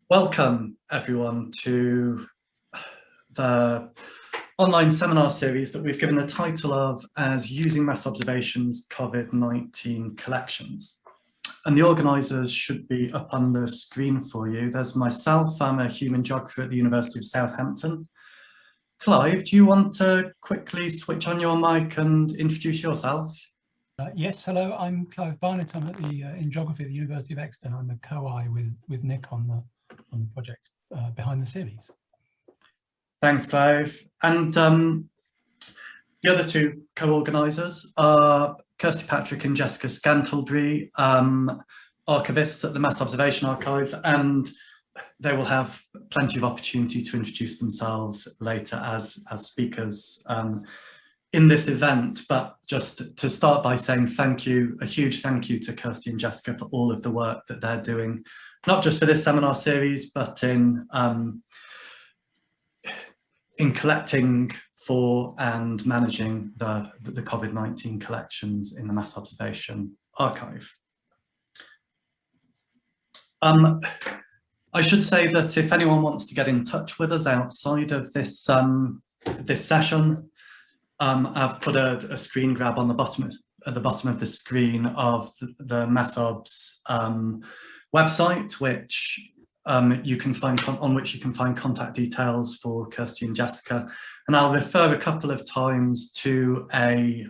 Welcome everyone to the online seminar series that we've given the title of as Using Mass Observations Covid-19 Collections. And the organisers should be up on the screen for you. There's myself, I'm a human geographer at the University of Southampton. Clive, do you want to quickly switch on your mic and introduce yourself? Yes, hello, I'm Clive Barnett. I'm at in geography at the University of Exeter. I'm a co-I with Nick on the project behind the series. Thanks, Clive. And the other two co-organisers are Kirsty Patrick and Jessica Scantlebury, archivists at the Mass Observation Archive, and they will have plenty of opportunity to introduce themselves later as speakers in this event. But just to start by saying thank you, a huge thank you to Kirsty and Jessica for all of the work that they're doing, not just for this seminar series, but in collecting for and managing the COVID-19 collections in the Mass Observation Archive. I should say that if anyone wants to get in touch with us outside of this this session, I've put a screen grab on the bottom at the bottom of the screen of the MassObs website, which you can find contact details for Kirsty and Jessica, and I'll refer a couple of times to a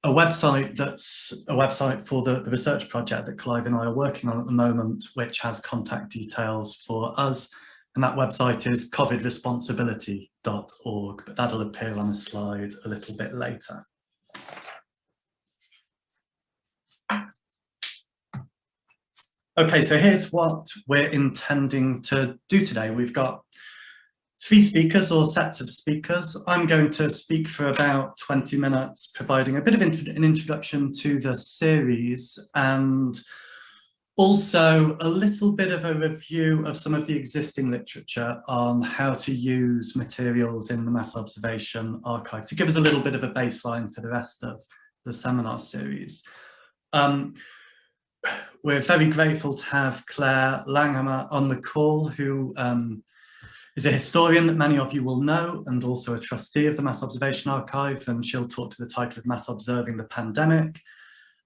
website that's a website for the research project that Clive and I are working on at the moment, which has contact details for us, and that website is covidresponsibly.org, but that'll appear on a slide a little bit later. Okay, so here's what we're intending to do today. We've got 3 speakers or sets of speakers. I'm going to speak for about 20 minutes, providing a bit of an introduction to the series and also a little bit of a review of some of the existing literature on how to use materials in the Mass Observation Archive to give us a little bit of a baseline for the rest of the seminar series. We're very grateful to have Claire Langhammer on the call, who is a historian that many of you will know and also a trustee of the Mass Observation Archive, and she'll talk to the title of Mass Observing the Pandemic.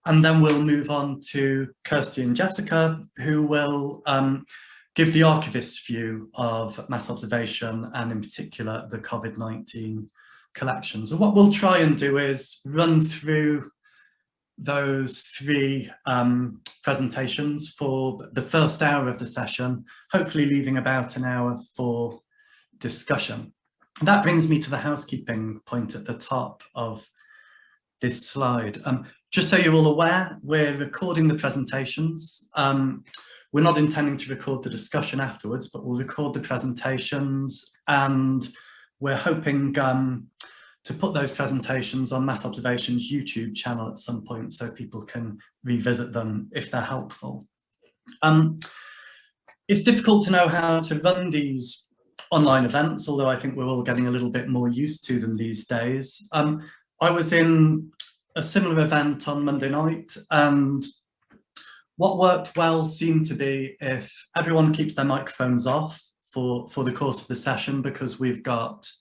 And then we'll move on to Kirsty and Jessica, who will give the archivist's view of mass observation and in particular the COVID-19 collections. And what we'll try and do is run through those 3 presentations for the first hour of the session, hopefully leaving about an hour for discussion. And that brings me to the housekeeping point at the top of this slide. Just so you're all aware, we're recording the presentations. We're not intending to record the discussion afterwards, but we'll record the presentations, and we're hoping to put those presentations on Mass Observation's YouTube channel at some point so people can revisit them if they're helpful. It's difficult to know how to run these online events, although I think we're all getting a little bit more used to them these days. I was in a similar event on Monday night, and what worked well seemed to be if everyone keeps their microphones off for the course of the session, because we've got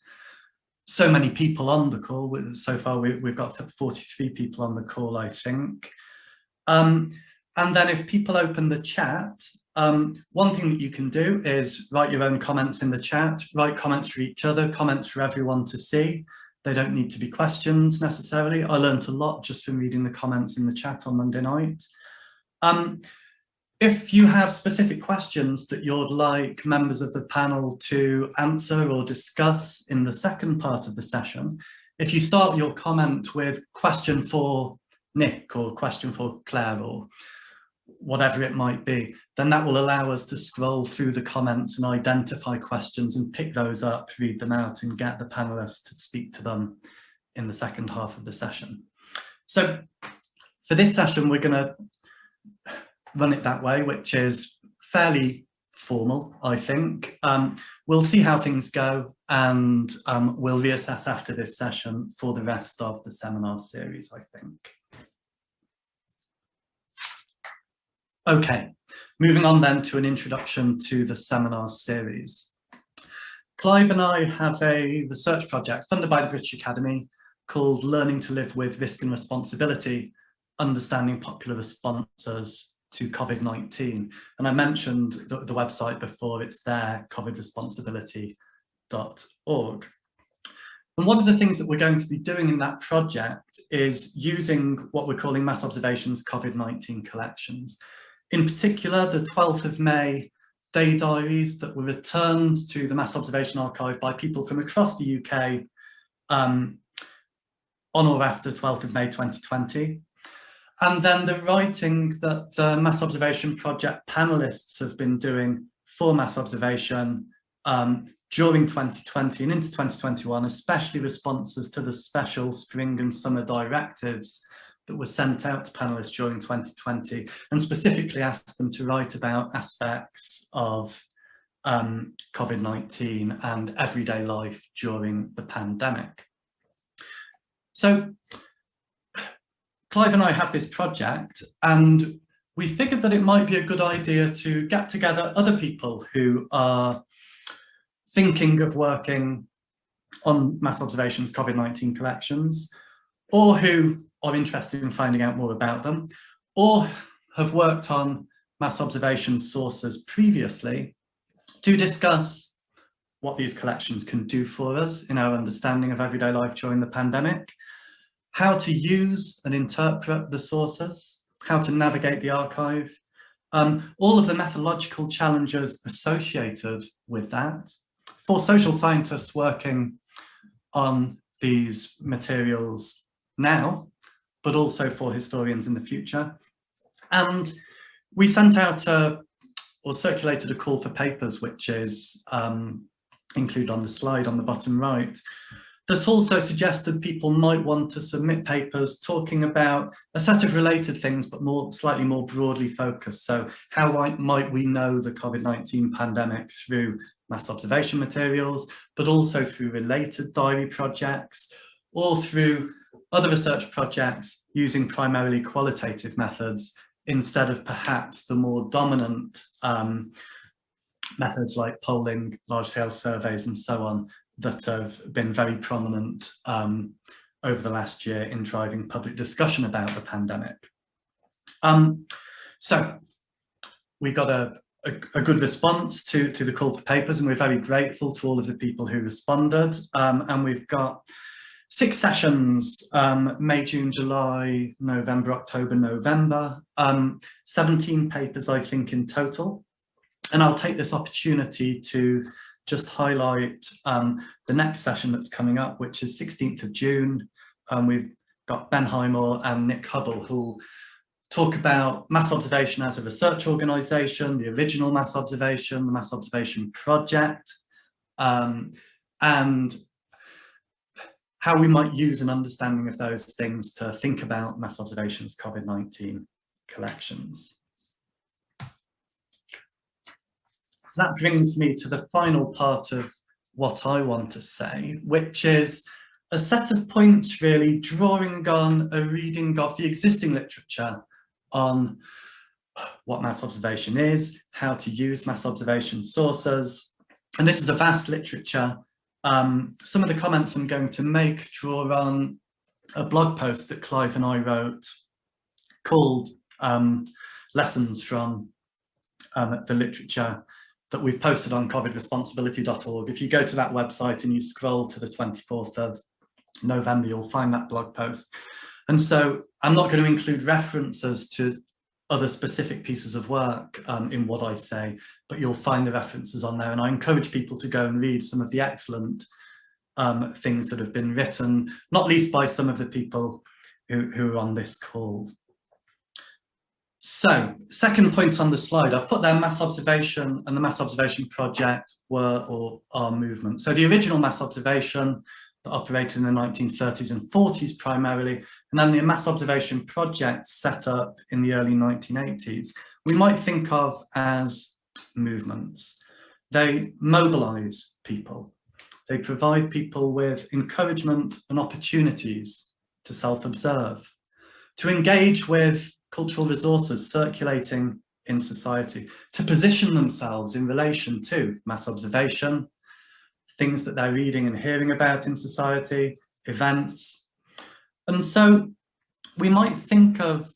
so many people on the call. So far we've got 43 people on the call, I think. And then if people open the chat, one thing that you can do is write your own comments in the chat, write comments for each other, comments for everyone to see. They don't need to be questions necessarily. I learned a lot just from reading the comments in the chat on Monday night. If you have specific questions that you'd like members of the panel to answer or discuss in the second part of the session, if you start your comment with question for Nick or question for Claire or whatever it might be, then that will allow us to scroll through the comments and identify questions and pick those up, read them out, and get the panelists to speak to them in the second half of the session. So for this session, we're going to run it that way, which is fairly formal, I think. We'll see how things go, and we'll reassess after this session for the rest of the seminar series, I think. Okay, Moving on then to an introduction to the seminar series. Clive and I have a research project funded by the British Academy called Learning to Live with Risk and Responsibility, Understanding Popular Responses to Covid-19. And I mentioned the website before, it's there, covidresponsibility.org. And one of the things that we're going to be doing in that project is using what we're calling mass observations COVID-19 collections. In particular, the 12th of May day diaries that were returned to the Mass Observation Archive by people from across the UK on or after 12th of May 2020. And then the writing that the Mass Observation Project panelists have been doing for mass observation during 2020 and into 2021, especially responses to the special spring and summer directives that were sent out to panelists during 2020, and specifically asked them to write about aspects of COVID-19 and everyday life during the pandemic. So Clive and I have this project, and we figured that it might be a good idea to get together other people who are thinking of working on mass observations COVID-19 collections, or who are interested in finding out more about them, or have worked on mass observation sources previously, to discuss what these collections can do for us in our understanding of everyday life during the pandemic, how to use and interpret the sources, how to navigate the archive, all of the methodological challenges associated with that. For social scientists working on these materials now, but also for historians in the future. And we sent out or circulated a call for papers, which is included on the slide on the bottom right, that also suggested people might want to submit papers talking about a set of related things, but slightly more broadly focused. So how might we know the COVID-19 pandemic through mass observation materials, but also through related diary projects, or through other research projects using primarily qualitative methods instead of perhaps the more dominant methods like polling, large-scale surveys and so on that have been very prominent over the last year in driving public discussion about the pandemic. So we got a good response to the call for papers, and we're very grateful to all of the people who responded. And we've got 6 sessions, May, June, July, November, October, November, 17 papers, I think, in total. And I'll take this opportunity to just highlight the next session that's coming up, which is 16th of June. We've got Ben Highmore and Nick Hubble, who'll talk about mass observation as a research organisation, the original mass observation, the mass observation project, and how we might use an understanding of those things to think about mass observations COVID-19 collections. So that brings me to the final part of what I want to say, which is a set of points really drawing on a reading of the existing literature on what mass observation is, how to use mass observation sources. And this is a vast literature. Some of the comments I'm going to make draw on a blog post that Clive and I wrote called Lessons from the Literature that we've posted on covidresponsibility.org. If you go to that website and you scroll to the 24th of November, you'll find that blog post. And so I'm not going to include references to other specific pieces of work in what I say, but you'll find the references on there. And I encourage people to go and read some of the excellent things that have been written, not least by some of the people who are on this call. So, second point on the slide, I've put there mass observation and the mass observation project were or are movements. So the original mass observation that operated in the 1930s and 40s primarily, and then the mass observation project set up in the early 1980s, we might think of as movements. They mobilize people. They provide people with encouragement and opportunities to self-observe, to engage with cultural resources circulating in society, to position themselves in relation to mass observation, things that they're reading and hearing about in society, events. And so we might think of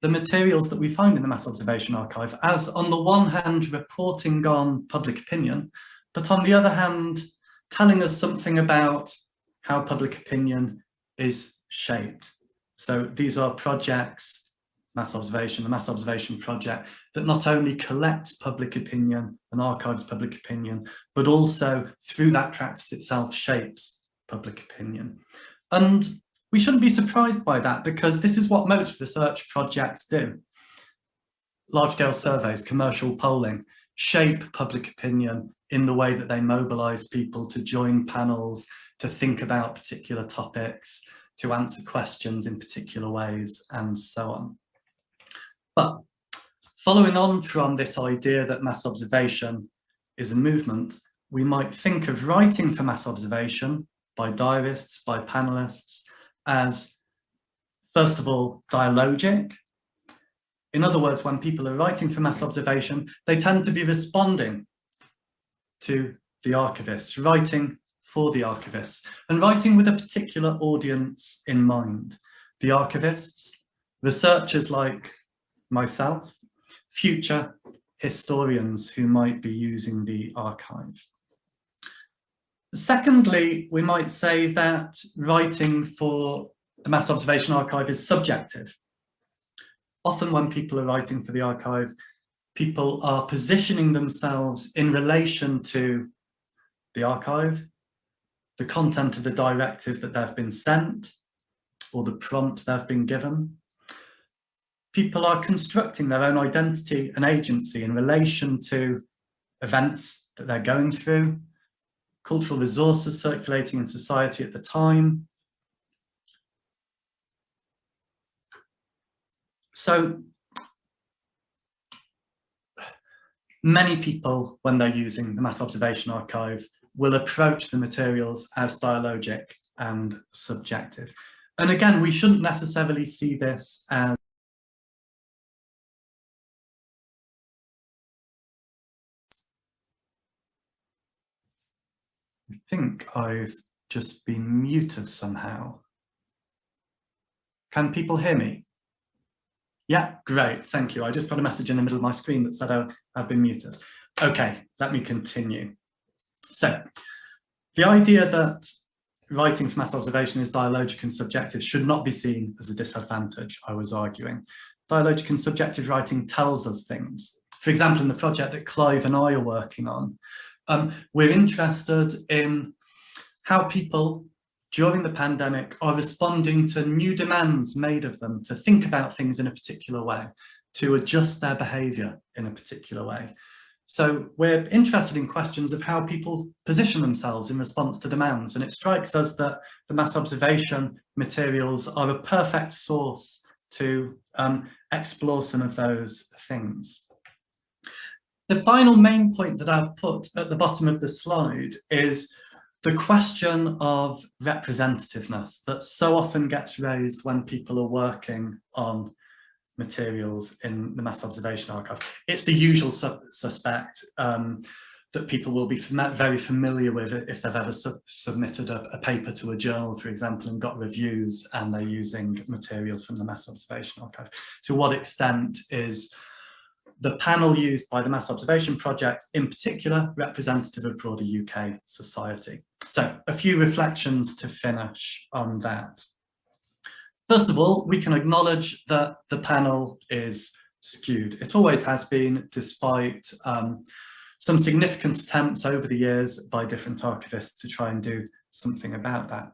the materials that we find in the Mass Observation Archive as, on the one hand, reporting on public opinion, but on the other hand, telling us something about how public opinion is shaped. So these are projects, Mass Observation, the Mass Observation Project, that not only collects public opinion and archives public opinion, but also through that practice itself shapes public opinion. And we shouldn't be surprised by that, because this is what most research projects do. Large-scale surveys, commercial polling, shape public opinion in the way that they mobilise people to join panels, to think about particular topics, to answer questions in particular ways, and so on. But following on from this idea that mass observation is a movement, we might think of writing for mass observation by diarists, by panellists, as, first of all, dialogic. In other words, when people are writing for mass observation, they tend to be responding to the archivists, writing for the archivists, and writing with a particular audience in mind. The archivists, researchers like myself, future historians who might be using the archive. Secondly, we might say that writing for the Mass Observation Archive is subjective. Often when people are writing for the archive, people are positioning themselves in relation to the archive, the content of the directive that they've been sent, or the prompt they've been given. People are constructing their own identity and agency in relation to events that they're going through, cultural resources circulating in society at the time. So many people, when they're using the Mass Observation Archive, will approach the materials as dialogic and subjective. And again, we shouldn't necessarily see this as I think I've just been muted somehow. Can people hear me? Yeah, great, thank you. I just got a message in the middle of my screen that said I've been muted. Okay, let me continue. So, the idea that writing for mass observation is dialogic and subjective should not be seen as a disadvantage, I was arguing. Dialogic and subjective writing tells us things. For example, in the project that Clive and I are working on, we're interested in how people during the pandemic are responding to new demands made of them, to think about things in a particular way, to adjust their behaviour in a particular way. So we're interested in questions of how people position themselves in response to demands, and it strikes us that the mass observation materials are a perfect source to explore some of those things. The final main point that I've put at the bottom of the slide is the question of representativeness that so often gets raised when people are working on materials in the Mass Observation Archive. It's the usual suspect that people will be very familiar with if they've ever submitted a paper to a journal, for example, and got reviews and they're using materials from the Mass Observation Archive. To what extent is the panel used by the Mass Observation Project, in particular, representative of broader UK society? So a few reflections to finish on that. First of all, we can acknowledge that the panel is skewed. It always has been, despite some significant attempts over the years by different archivists to try and do something about that.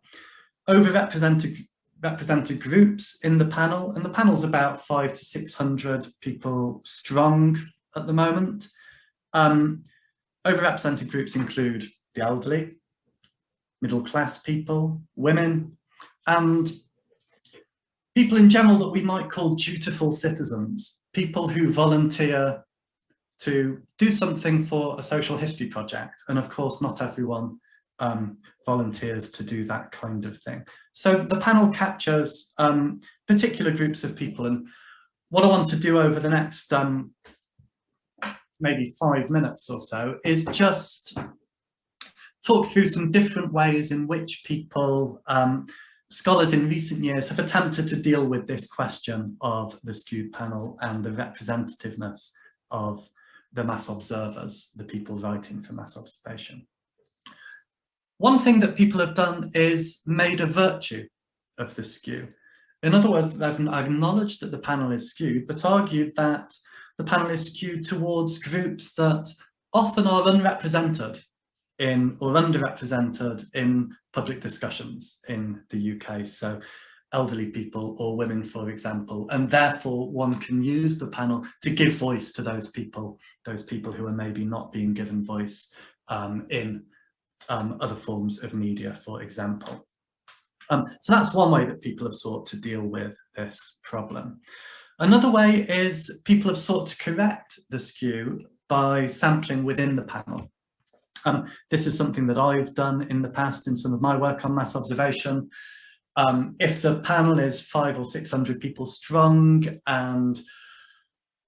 Overrepresented groups in the panel, and the panel's about 500 to 600 people strong at the moment. Overrepresented groups include the elderly, middle-class people, women, and people in general that we might call dutiful citizens, people who volunteer to do something for a social history project. And of course, not everyone volunteers to do that kind of thing. So the panel captures particular groups of people, and what I want to do over the next maybe 5 minutes or so is just talk through some different ways in which people, scholars in recent years, have attempted to deal with this question of the skewed panel and the representativeness of the mass observers, the people writing for mass observation. One thing that people have done is made a virtue of the skew. In other words, they've acknowledged that the panel is skewed, but argued that the panel is skewed towards groups that often are unrepresented in or underrepresented in public discussions in the UK. So elderly people or women, for example, and therefore one can use the panel to give voice to those people who are maybe not being given voice in other forms of media, for example. So that's one way that people have sought to deal with this problem. Another way is people have sought to correct the skew by sampling within the panel. This is something that I've done in the past in some of my work on mass observation. If the panel is 500 or 600 people strong and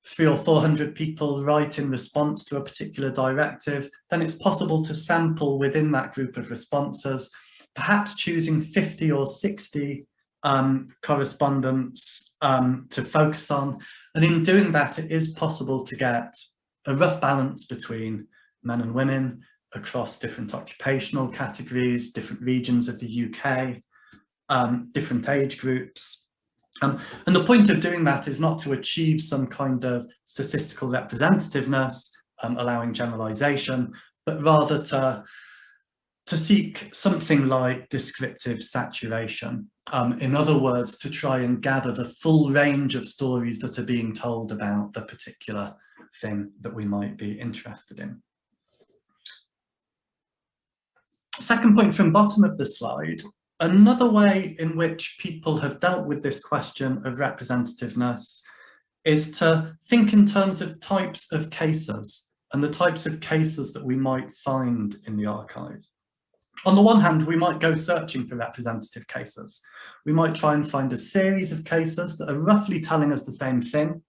300 or 400 people write in response to a particular directive, then it's possible to sample within that group of responses, perhaps choosing 50 or 60 correspondents to focus on. And in doing that, it is possible to get a rough balance between men and women across different occupational categories, different regions of the UK, different age groups. And the point of doing that is not to achieve some kind of statistical representativeness, allowing generalization, but rather to seek something like descriptive saturation. In other words, to try and gather the full range of stories that are being told about the particular thing that we might be interested in. Second point from bottom of the slide, another way in which people have dealt with this question of representativeness is to think in terms of types of cases and the types of cases that we might find in the archive. On the one hand, we might go searching for representative cases. We might try and find a series of cases that are roughly telling us the same thing,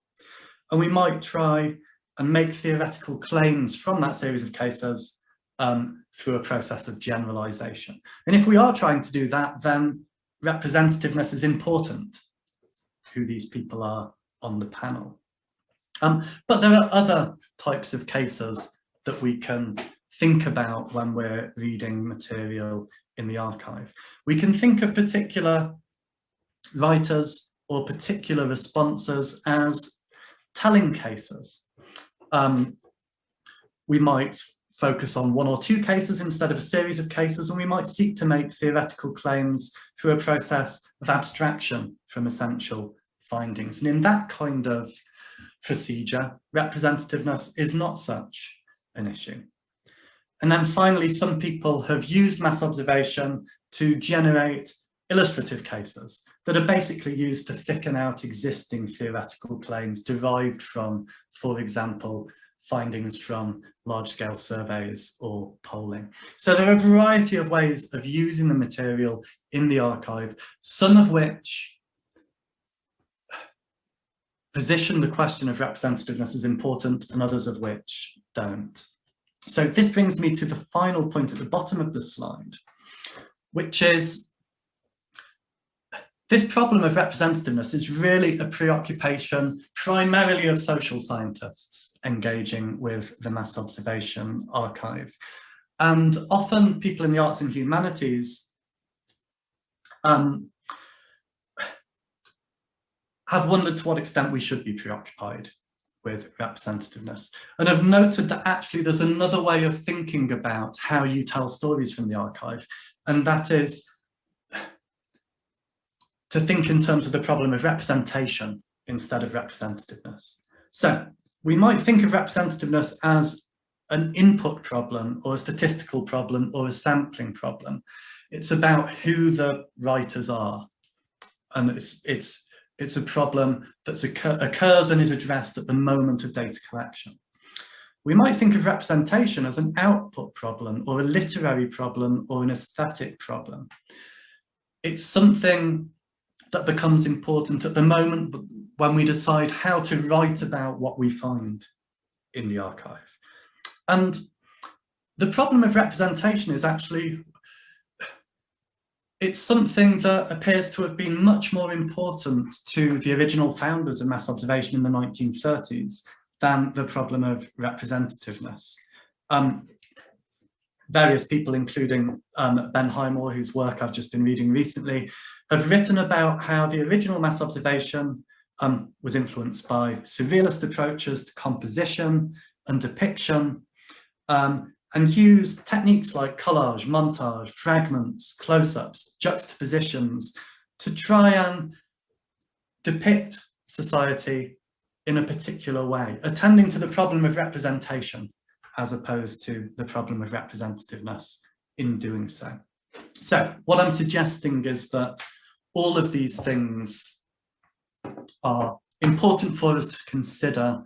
and we might try and make theoretical claims from that series of cases through a process of generalization. And if we are trying to do that, then representativeness is important, who these people are on the panel. But there are other types of cases that we can think about when we're reading material in the archive. We can think of particular writers or particular responses as telling cases. We might focus on one or two cases instead of a series of cases, and we might seek to make theoretical claims through a process of abstraction from essential findings. And in that kind of procedure, representativeness is not such an issue. And then finally, some people have used mass observation to generate illustrative cases that are basically used to thicken out existing theoretical claims derived from, for example, findings from large-scale surveys or polling. So there are a variety of ways of using the material in the archive, some of which position the question of representativeness as important and others of which don't. So this brings me to the final point at the bottom of the slide, which is this problem of representativeness is really a preoccupation primarily of social scientists engaging with the mass observation archive. And often people in the arts and humanities have wondered to what extent we should be preoccupied with representativeness, and have noted that actually there's another way of thinking about how you tell stories from the archive, and that is to think in terms of the problem of representation instead of representativeness. So we might think of representativeness as an input problem or a statistical problem or a sampling problem. It's about who the writers are, and it's a problem that occurs and is addressed at the moment of data collection. We might think of representation as an output problem or a literary problem or an aesthetic problem. It's something that becomes important at the moment when we decide how to write about what we find in the archive. And the problem of representation is actually, it's something that appears to have been much more important to the original founders of mass observation in the 1930s than the problem of representativeness. Various people, including Ben Highmore, whose work I've just been reading recently, have written about how the original mass observation was influenced by surrealist approaches to composition and depiction, and used techniques like collage, montage, fragments, close-ups, juxtapositions to try and depict society in a particular way, attending to the problem of representation as opposed to the problem of representativeness in doing so. So what I'm suggesting is that all of these things are important for us to consider,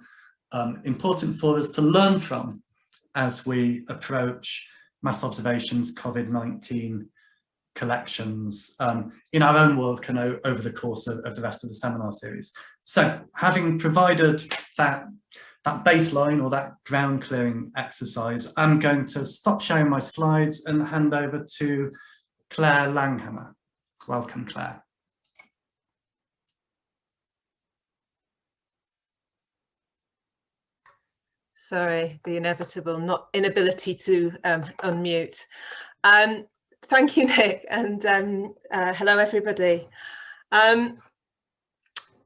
important for us to learn from as we approach mass observations, Covid-19 collections in our own work and over the course of the rest of the seminar series. So having provided that baseline or that ground clearing exercise, I'm going to stop sharing my slides and hand over to Claire Langhammer. Welcome, Claire. Sorry, the inevitable inability to unmute. Thank you, Nick, and hello, everybody.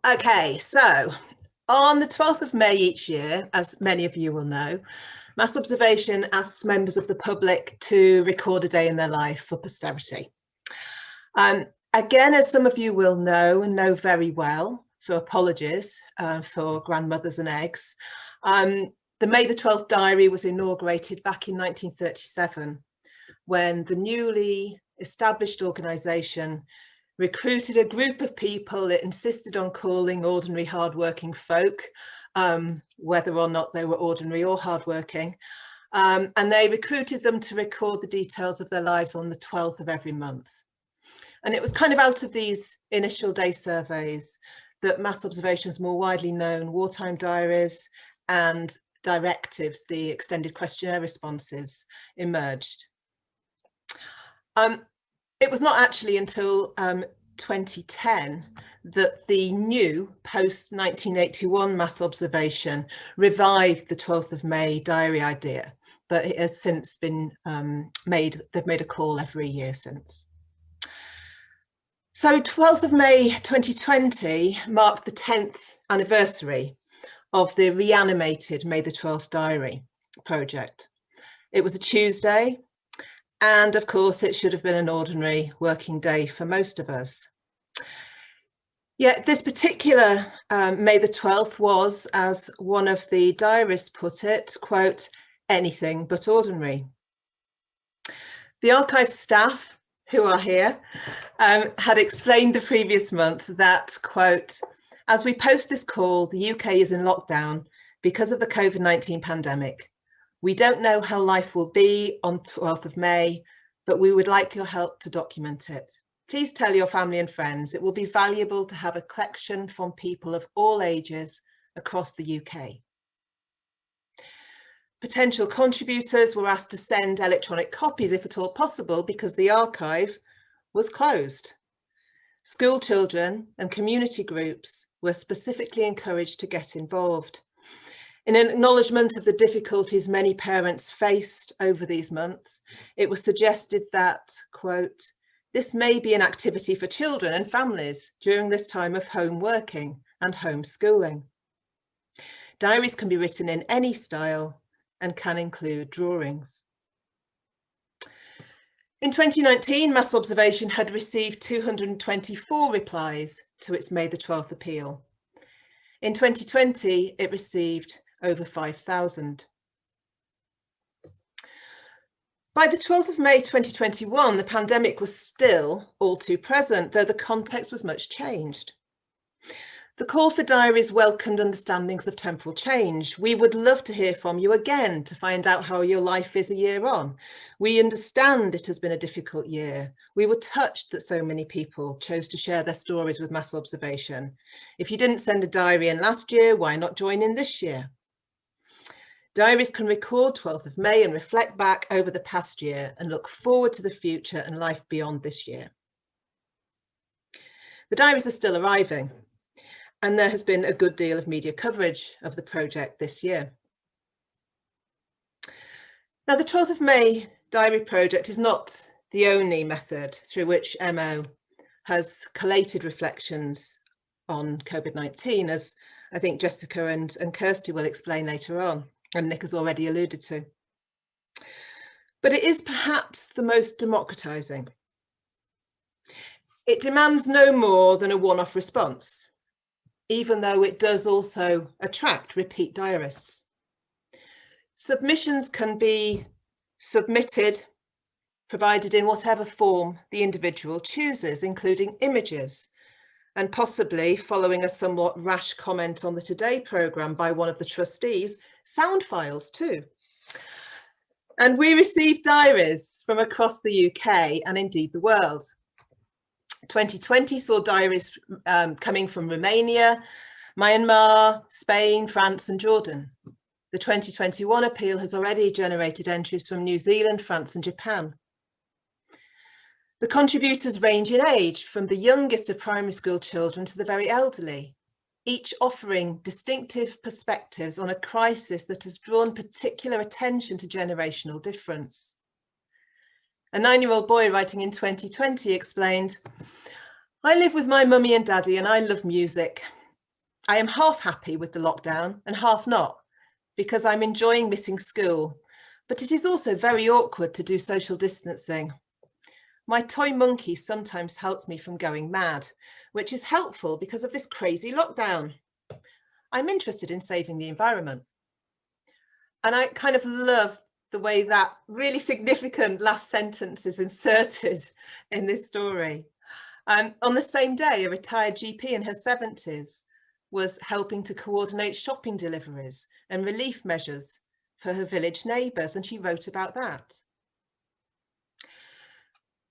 Okay, so on the 12th of May each year, as many of you will know, Mass Observation asks members of the public to record a day in their life for posterity. Again, as some of you will know and know very well, so apologies for grandmothers and eggs, the May the 12th diary was inaugurated back in 1937 when the newly established organisation recruited a group of people it insisted on calling ordinary hardworking folk, whether or not they were ordinary or hardworking, and they recruited them to record the details of their lives on the 12th of every month. And it was kind of out of these initial day surveys that Mass Observation's more widely known wartime diaries and directives, the extended questionnaire responses, emerged. It was not actually until 2010 that the new post-1981 Mass Observation revived the 12th of May diary idea, but it has since been they've made a call every year since. So 12th of May 2020 marked the 10th anniversary of the reanimated May the 12th diary project. It was a Tuesday, and of course it should have been an ordinary working day for most of us. Yet this particular May the 12th was, as one of the diarists put it, quote, anything but ordinary. The archive staff, who are here, had explained the previous month that, quote, as we post this call, the UK is in lockdown because of the COVID-19 pandemic. We don't know how life will be on 12th of May, but we would like your help to document it. Please tell your family and friends. It will be valuable to have a collection from people of all ages across the UK. Potential contributors were asked to send electronic copies if at all possible because the archive was closed. School children and community groups were specifically encouraged to get involved. In an acknowledgement of the difficulties many parents faced over these months, it was suggested that, quote, this may be an activity for children and families during this time of home working and homeschooling. Diaries can be written in any style and can include drawings. In 2019, Mass Observation had received 224 replies to its May the 12th appeal. In 2020, it received over 5,000. By the 12th of May 2021, the pandemic was still all too present, though the context was much changed. The call for diaries welcomed understandings of temporal change. We would love to hear from you again to find out how your life is a year on. We understand it has been a difficult year. We were touched that so many people chose to share their stories with Mass Observation. If you didn't send a diary in last year, why not join in this year? Diaries can record 12th of May and reflect back over the past year and look forward to the future and life beyond this year. The diaries are still arriving, and there has been a good deal of media coverage of the project this year. Now, the 12th of May diary project is not the only method through which MO has collated reflections on COVID-19, as I think Jessica and Kirsty will explain later on, and Nick has already alluded to. But it is perhaps the most democratising. It demands no more than a one-off response, even though it does also attract repeat diarists. Submissions can be submitted, provided in whatever form the individual chooses, including images, and possibly, following a somewhat rash comment on the Today programme by one of the trustees, sound files too. And we received diaries from across the UK and indeed the world. 2020 saw diaries coming from Romania, Myanmar, Spain, France and Jordan. The 2021 appeal has already generated entries from New Zealand, France and Japan. The contributors range in age, from the youngest of primary school children to the very elderly, each offering distinctive perspectives on a crisis that has drawn particular attention to generational difference. A 9-year-old boy writing in 2020 explained, "I live with my mummy and daddy and I love music. I am half happy with the lockdown and half not, because I'm enjoying missing school, but it is also very awkward to do social distancing. My toy monkey sometimes helps me from going mad, which is helpful because of this crazy lockdown. I'm interested in saving the environment." And I kind of love the way that really significant last sentence is inserted in this story. On the same day, a retired GP in her 70s was helping to coordinate shopping deliveries and relief measures for her village neighbours, and she wrote about that.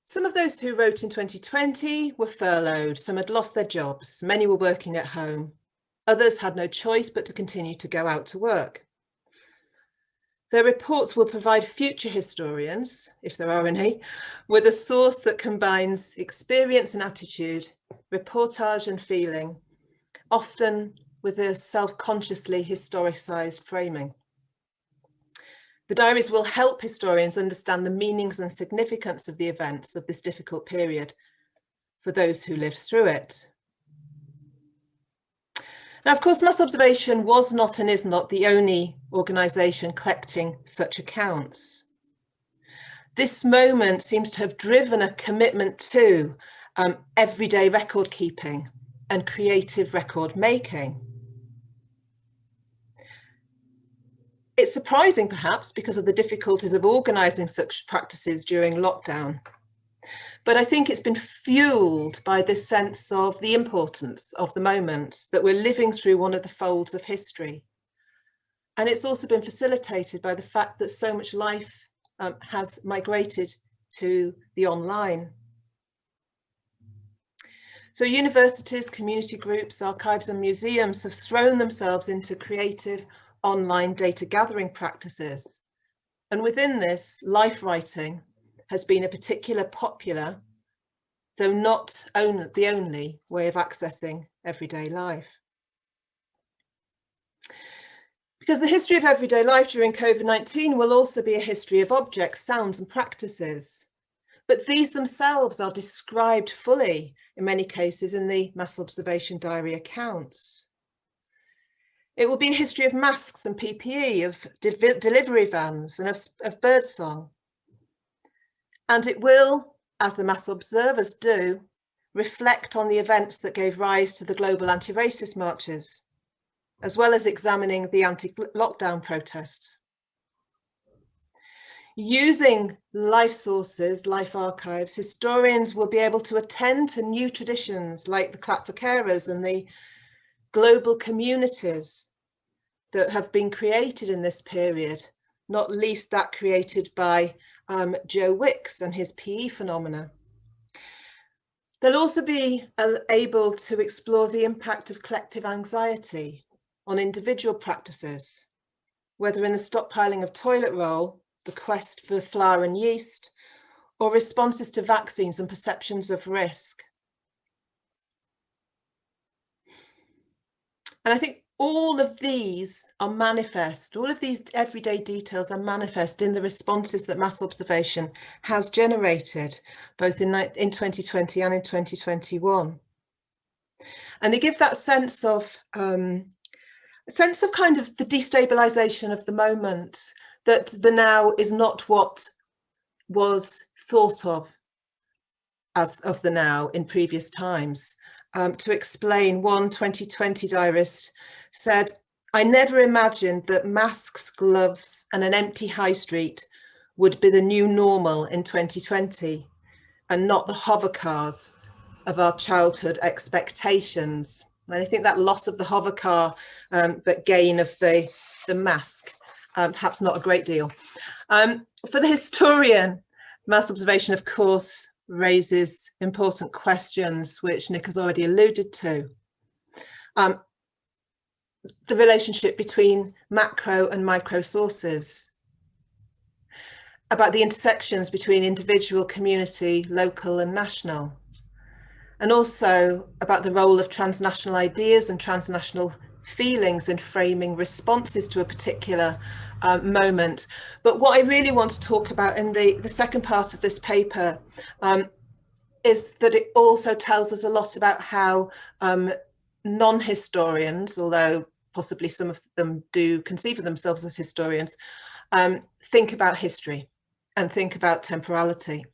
Some of those who wrote in 2020 were furloughed, some had lost their jobs, many were working at home. Others had no choice but to continue to go out to work. Their reports will provide future historians, if there are any, with a source that combines experience and attitude, reportage and feeling, often with a self-consciously historicised framing. The diaries will help historians understand the meanings and significance of the events of this difficult period for those who lived through it. Now, of course, Mass Observation was not and is not the only organisation collecting such accounts. This moment seems to have driven a commitment to everyday record keeping and creative record making. It's surprising, perhaps, because of the difficulties of organising such practices during lockdown. But I think it's been fueled by this sense of the importance of the moment, that we're living through one of the folds of history. And it's also been facilitated by the fact that so much life has migrated to the online. So universities, community groups, archives and museums have thrown themselves into creative online data gathering practices. And within this, life writing has been a particular popular, though not the only, way of accessing everyday life. Because the history of everyday life during COVID-19 will also be a history of objects, sounds and practices. But these themselves are described fully, in many cases, in the Mass Observation diary accounts. It will be a history of masks and PPE, of delivery vans and of birdsong. And it will, as the Mass Observers do, reflect on the events that gave rise to the global anti-racist marches, as well as examining the anti-lockdown protests. Using life sources, life archives, historians will be able to attend to new traditions like the clap for carers and the global communities that have been created in this period, not least that created by Joe Wicks and his PE phenomena. They'll also be able to explore the impact of collective anxiety on individual practices, whether in the stockpiling of toilet roll, the quest for flour and yeast, or responses to vaccines and perceptions of risk. And I think all of these are manifest, all of these everyday details are manifest in the responses that mass observation has generated, both in 2020 and in 2021. And they give that sense of kind of the destabilization of the moment, that the now is not what was thought of as of the now in previous times. To explain, one 2020 diarist said, "I never imagined that masks, gloves and an empty high street would be the new normal in 2020 and not the hover cars of our childhood expectations." And I think that loss of the hover car, but gain of the mask, perhaps not a great deal. For the historian, mass observation, of course, raises important questions, which Nick has already alluded to. The relationship between macro and micro sources, about the intersections between individual, community, local and national, and also about the role of transnational ideas and transnational feelings in framing responses to a particular moment. But what I really want to talk about in the second part of this paper is that it also tells us a lot about how non-historians, although possibly some of them do conceive of themselves as historians, think about history and think about temporality.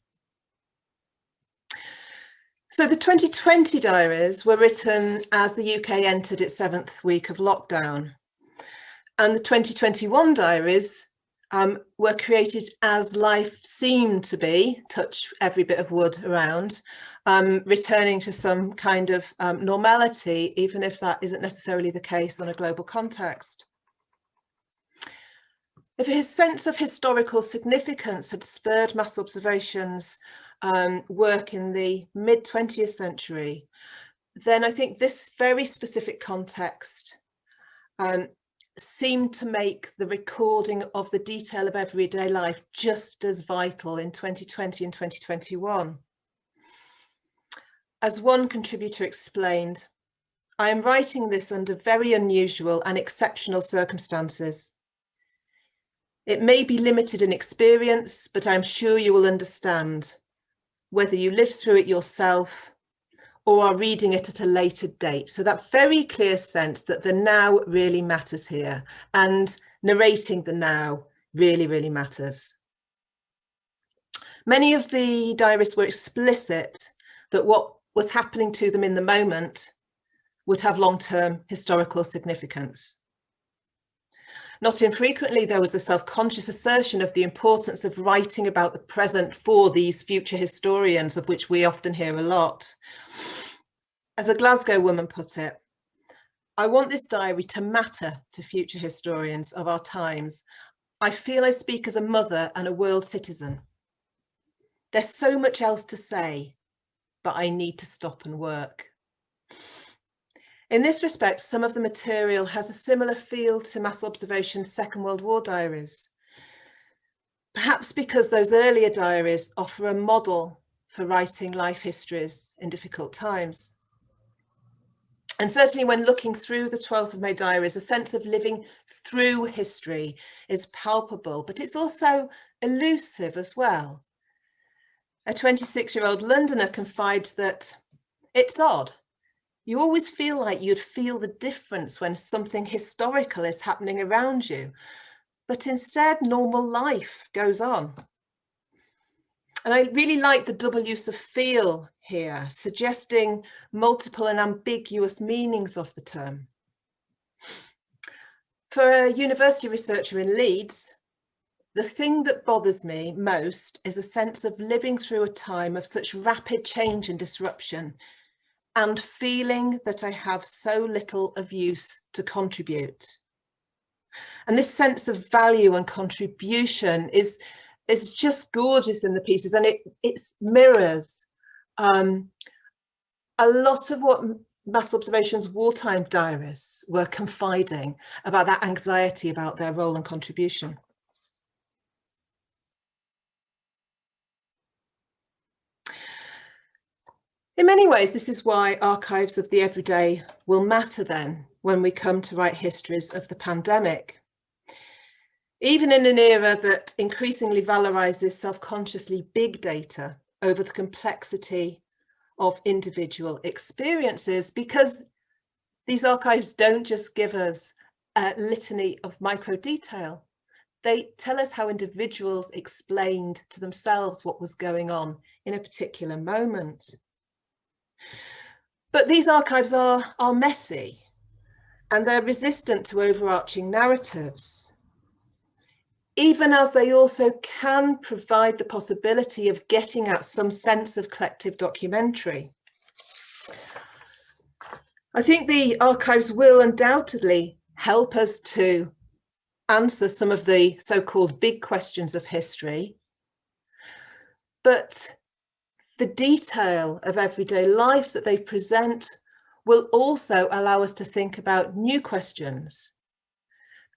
So the 2020 diaries were written as the UK entered its 7th week of lockdown. And the 2021 diaries were created as life seemed to be, touch every bit of wood around, returning to some kind of normality, even if that isn't necessarily the case on a global context. If his sense of historical significance had spurred mass observations work in the mid-20th century, then I think this very specific context seemed to make the recording of the detail of everyday life just as vital in 2020 and 2021. As one contributor explained, "I am writing this under very unusual and exceptional circumstances. It may be limited in experience, but I'm sure you will understand, whether you lived through it yourself or are reading it at a later date." So that very clear sense that the now really matters here, and narrating the now really, really matters. Many of the diarists were explicit that what was happening to them in the moment would have long-term historical significance. Not infrequently, there was a self-conscious assertion of the importance of writing about the present for these future historians, of which we often hear a lot. As a Glasgow woman put it, "I want this diary to matter to future historians of our times. I feel I speak as a mother and a world citizen. There's so much else to say, but I need to stop and work." In this respect, some of the material has a similar feel to mass observation's Second World War diaries, perhaps because those earlier diaries offer a model for writing life histories in difficult times. And certainly when looking through the 12th of May diaries, a sense of living through history is palpable, but it's also elusive as well. A 26-year-old Londoner confides that it's odd. You always feel like you'd feel the difference when something historical is happening around you, but instead normal life goes on. And I really like the double use of feel here, suggesting multiple and ambiguous meanings of the term. For a university researcher in Leeds, the thing that bothers me most is a sense of living through a time of such rapid change and disruption, and feeling that I have so little of use to contribute. And this sense of value and contribution is just gorgeous in the pieces, and it mirrors a lot of what Mass Observation's wartime diarists were confiding about, that anxiety about their role and contribution. In many ways, this is why archives of the everyday will matter then when we come to write histories of the pandemic. Even in an era that increasingly valorizes self-consciously big data over the complexity of individual experiences, because these archives don't just give us a litany of micro detail. They tell us how individuals explained to themselves what was going on in a particular moment. But these archives are messy, and they're resistant to overarching narratives, even as they also can provide the possibility of getting at some sense of collective documentary. I think the archives will undoubtedly help us to answer some of the so-called big questions of history, but the detail of everyday life that they present will also allow us to think about new questions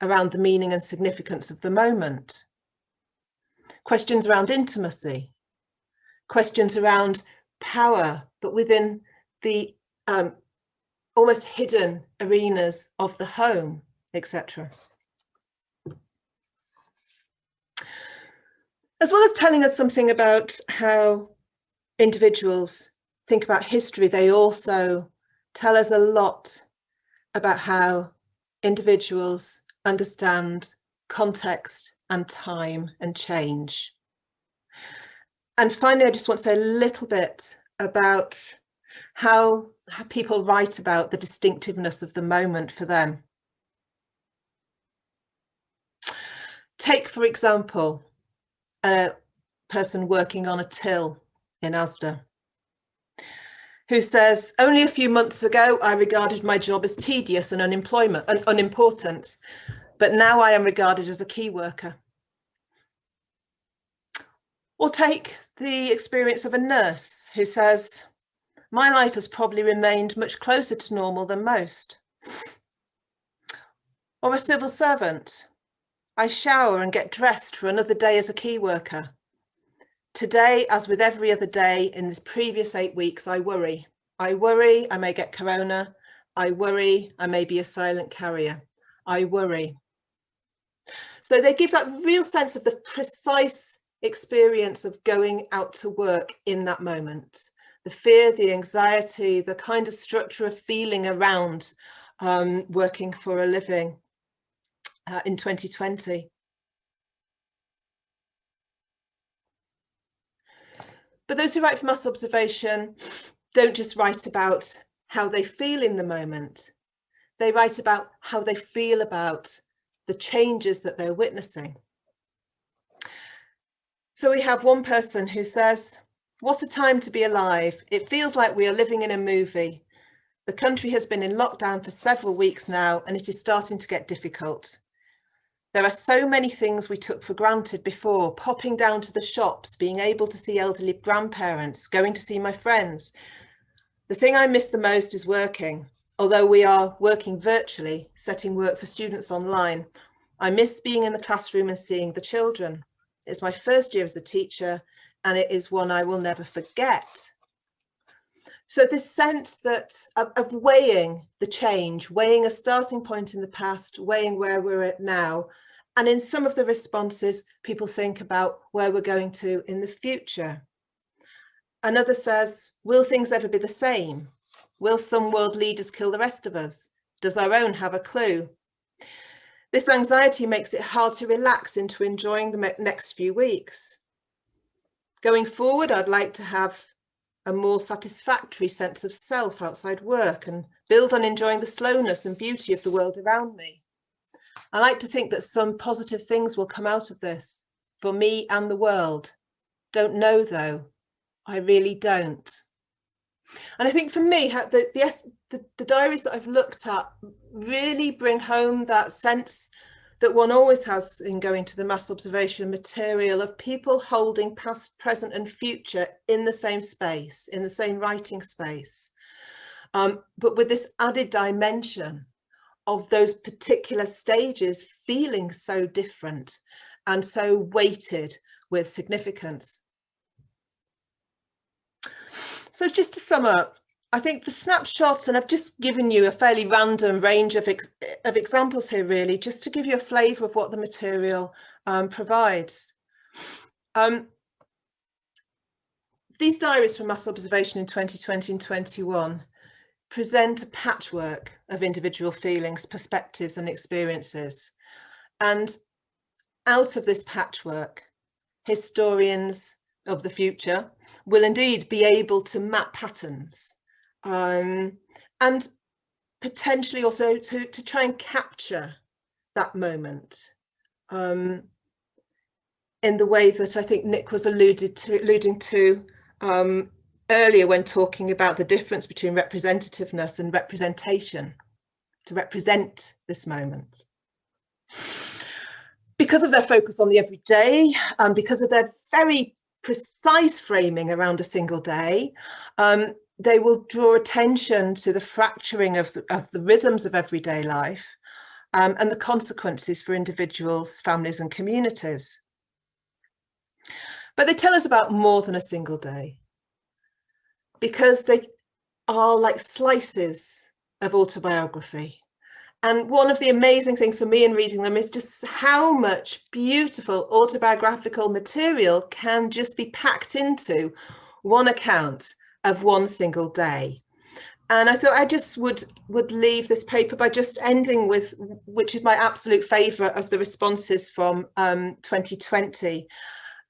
around the meaning and significance of the moment, questions around intimacy, questions around power, but within the almost hidden arenas of the home, etc. As well as telling us something about how individuals think about history, they also tell us a lot about how individuals understand context and time and change. And finally, I just want to say a little bit about how people write about the distinctiveness of the moment for them. Take, for example, a person working on a till in Asda, who says, "Only a few months ago, I regarded my job as tedious and unimportant, but now I am regarded as a key worker." Or take the experience of a nurse who says, "My life has probably remained much closer to normal than most." Or a civil servant, "I shower and get dressed for another day as a key worker. Today, as with every other day in this previous 8 weeks, I worry. I worry I may get corona. I worry I may be a silent carrier. I worry." So they give that real sense of the precise experience of going out to work in that moment. The fear, the anxiety, the kind of structure of feeling around working for a living in 2020. But those who write for Mass Observation don't just write about how they feel in the moment. They write about how they feel about the changes that they're witnessing. So we have one person who says, "What a time to be alive. It feels like we are living in a movie. The country has been in lockdown for several weeks now, and it is starting to get difficult. There are so many things we took for granted before: popping down to the shops, being able to see elderly grandparents, going to see my friends. The thing I miss the most is working. Although we are working virtually, setting work for students online, I miss being in the classroom and seeing the children. It's my first year as a teacher, and it is one I will never forget." So this sense that of weighing the change, weighing a starting point in the past, weighing where we're at now, and in some of the responses, people think about where we're going to in the future. Another says, "Will things ever be the same? Will some world leaders kill the rest of us? Does our own have a clue?" This anxiety makes it hard to relax into enjoying the next few weeks. Going forward, I'd like to have a more satisfactory sense of self outside work and build on enjoying the slowness and beauty of the world around me. I like to think that some positive things will come out of this for me and the world. Don't know though, I really don't. And I think for me, the diaries that I've looked at really bring home that sense that one always has in going to the mass observation material of people holding past, present and future in the same space, in the same writing space, but with this added dimension of those particular stages feeling so different and so weighted with significance. So just to sum up, I think the snapshots, and I've just given you a fairly random range of examples here, really, just to give you a flavour of what the material provides. These diaries from mass observation in 2020 and 21 present a patchwork of individual feelings, perspectives and experiences. And out of this patchwork, historians of the future will indeed be able to map patterns and potentially also to try and capture that moment in the way that I think Nick was alluding to earlier when talking about the difference between representativeness and representation, to represent this moment. Because of their focus on the everyday, because of their very precise framing around a single day, they will draw attention to the fracturing of the rhythms of everyday life and the consequences for individuals, families and communities. But they tell us about more than a single day, because they are like slices of autobiography. And one of the amazing things for me in reading them is just how much beautiful autobiographical material can just be packed into one account of one single day. And I thought I just would leave this paper by just ending with, which is my absolute favourite of the responses from 2020.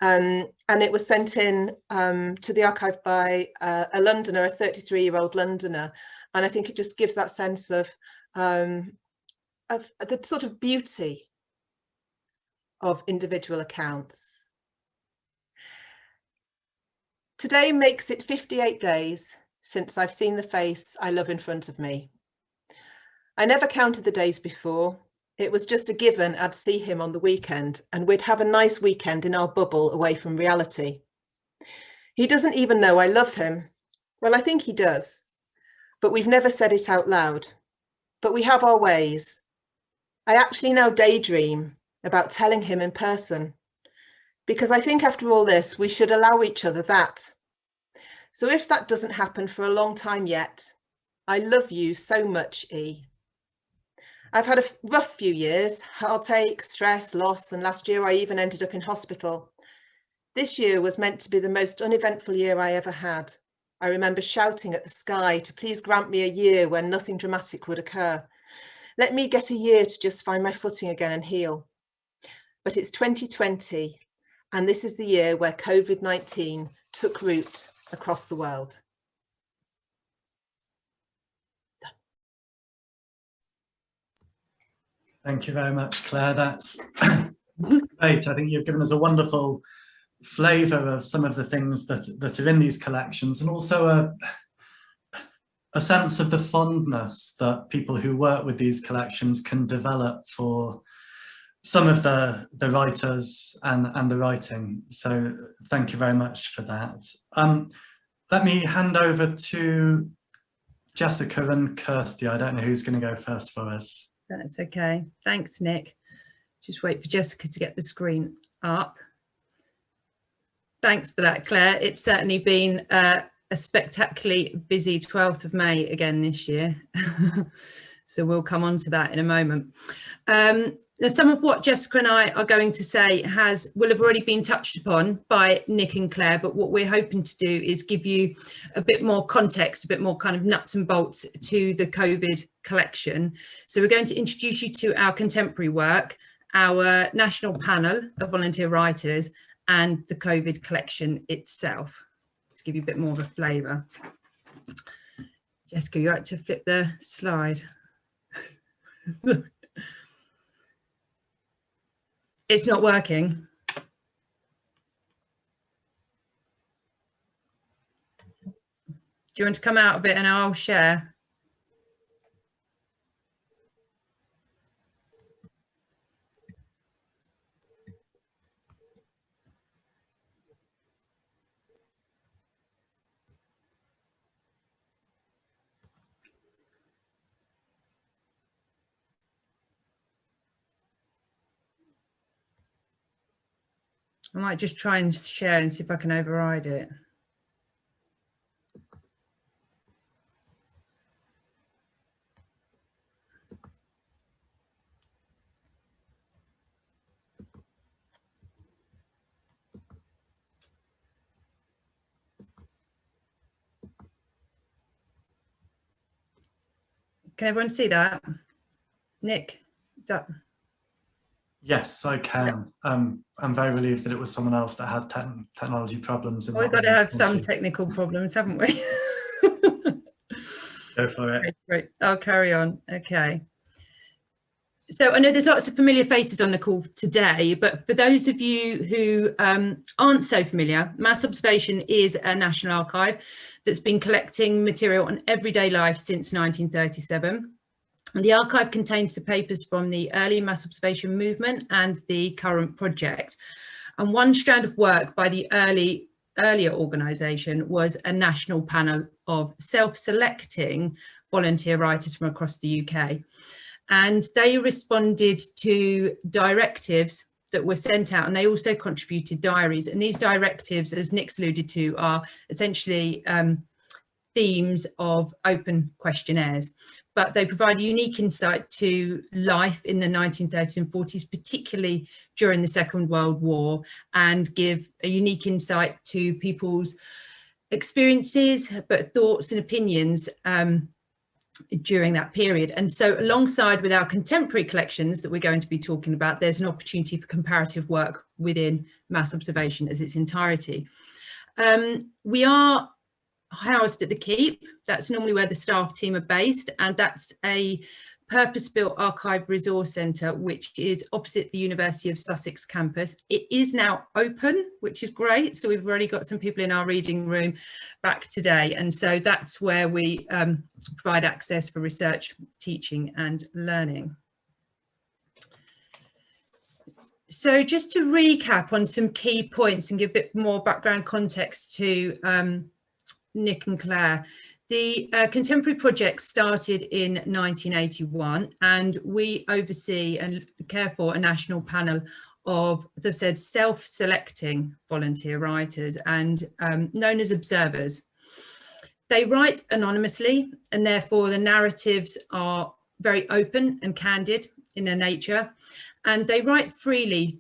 And it was sent in to the archive by a Londoner, a 33-year-old Londoner. And I think it just gives that sense of the sort of beauty of individual accounts. Today makes it 58 days since I've seen the face I love in front of me. I never counted the days before. It was just a given I'd see him on the weekend and we'd have a nice weekend in our bubble away from reality. He doesn't even know I love him. Well, I think he does, but we've never said it out loud. But we have our ways. I actually now daydream about telling him in person, because I think after all this, we should allow each other that. So if that doesn't happen for a long time yet, I love you so much, E. I've had a rough few years, heartache, stress, loss, and last year I even ended up in hospital. This year was meant to be the most uneventful year I ever had. I remember shouting at the sky to please grant me a year when nothing dramatic would occur. Let me get a year to just find my footing again and heal. But it's 2020, and this is the year where Covid-19 took root across the world. Thank you very much, Claire. That's great. I think you've given us a wonderful flavour of some of the things that are in these collections, and also a sense of the fondness that people who work with these collections can develop for some of the writers and the writing. So thank you very much for that. Let me hand over to Jessica and Kirsty. I don't know who's going to go first for us. That's okay. Thanks, Nick. Just wait for Jessica to get the screen up. Thanks for that, Claire. It's certainly been a spectacularly busy 12th of May again this year. So we'll come on to that in a moment. Now, some of what Jessica and I are going to say will have already been touched upon by Nick and Claire, but what we're hoping to do is give you a bit more context, a bit more kind of nuts and bolts to the COVID collection. So we're going to introduce you to our contemporary work, our national panel of volunteer writers, and the COVID collection itself. Just give you a bit more of a flavour. Jessica, you like to flip the slide? It's not working. Do you want to come out of it and I'll share? I might just try and share and see if I can override it. Can everyone see that? Nick, is that... Yes, I can. I'm very relieved that it was someone else that had technology problems. We've got to have some technical problems, haven't we? Go for it. Great. I'll carry on. Okay. So I know there's lots of familiar faces on the call today, but for those of you who aren't so familiar, Mass Observation is a national archive that's been collecting material on everyday life since 1937. The archive contains the papers from the early mass observation movement and the current project. And one strand of work by the earlier organisation was a national panel of self-selecting volunteer writers from across the UK. And they responded to directives that were sent out, and they also contributed diaries. And these directives, as Nick's alluded to, are essentially themes of open questionnaires, but they provide a unique insight to life in the 1930s and 40s, particularly during the Second World War, and give a unique insight to people's experiences, but thoughts and opinions during that period. And so alongside with our contemporary collections that we're going to be talking about, there's an opportunity for comparative work within mass observation as its entirety. We are housed at the Keep. That's normally where the staff team are based, and that's a purpose-built archive resource centre which is opposite the University of Sussex campus. It is now open, which is great, so we've already got some people in our reading room back today, and so that's where we provide access for research, teaching and learning. So just to recap on some key points and give a bit more background context to Nick and Claire. The contemporary project started in 1981, and we oversee and care for a national panel of, as I've said, self-selecting volunteer writers and known as observers. They write anonymously, and therefore the narratives are very open and candid in their nature, and they write freely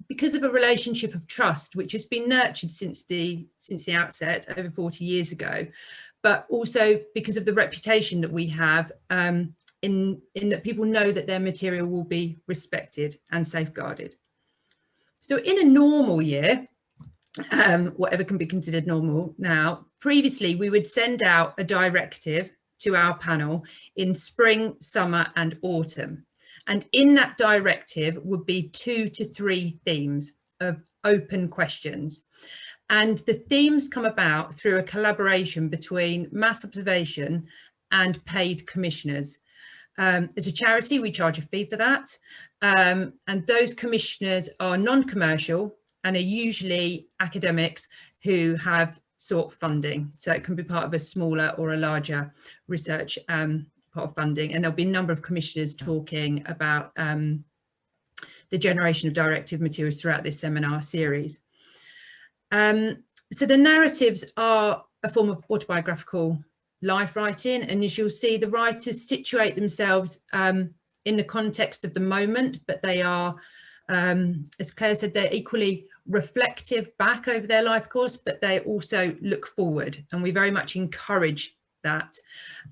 because of a relationship of trust which has been nurtured since the outset over 40 years ago, but also because of the reputation that we have in that people know that their material will be respected and safeguarded. So in a normal year, whatever can be considered normal now, previously we would send out a directive to our panel in spring, summer and autumn. And in that directive would be 2 to 3 themes of open questions. And the themes come about through a collaboration between Mass Observation and paid commissioners. As a charity, we charge a fee for that. And those commissioners are non-commercial and are usually academics who have sought funding. So it can be part of a smaller or a larger research pot of funding, and there'll be a number of commissioners talking about the generation of directive materials throughout this seminar series. So the narratives are a form of autobiographical life writing, and as you'll see, the writers situate themselves in the context of the moment, but they are, as Claire said, they're equally reflective back over their life course, but they also look forward, and we very much encourage that.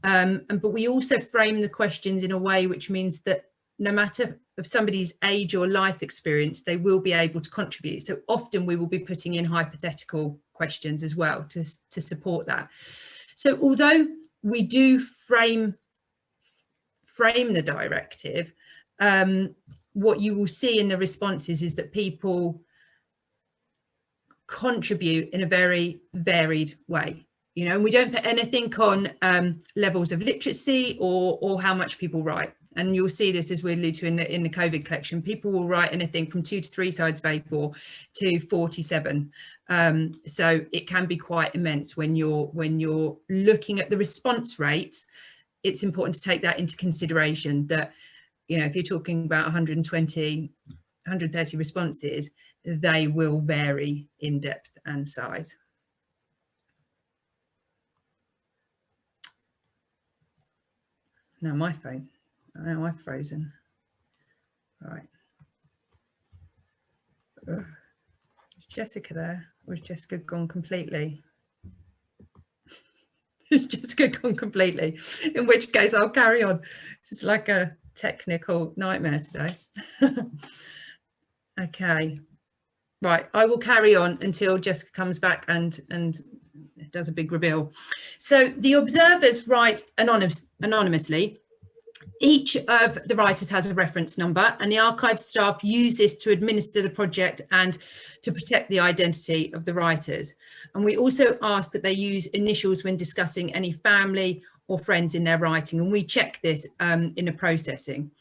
But we also frame the questions in a way which means that no matter of somebody's age or life experience, they will be able to contribute. So often we will be putting in hypothetical questions as well to support that. So although we do frame the directive, what you will see in the responses is that people contribute in a very varied way. you know, and we don't put anything on levels of literacy or how much people write. And you'll see this, as we allude to in the COVID collection. People will write anything from 2 to 3 sides of A4 to 47. So it can be quite immense when you're looking at the response rates. It's important to take that into consideration, that, you know, if you're talking about 120, 130 responses, they will vary in depth and size. Now my phone. Now I've frozen. All right. Is Jessica there? Or has Jessica gone completely? Has Jessica gone completely? In which case I'll carry on. It's like a technical nightmare today. Okay. Right, I will carry on until Jessica comes back and does a big reveal. So the observers write anonymously. Each of the writers has a reference number, and the archive staff use this to administer the project and to protect the identity of the writers. And we also ask that they use initials when discussing any family or friends in their writing, and we check this in the processing.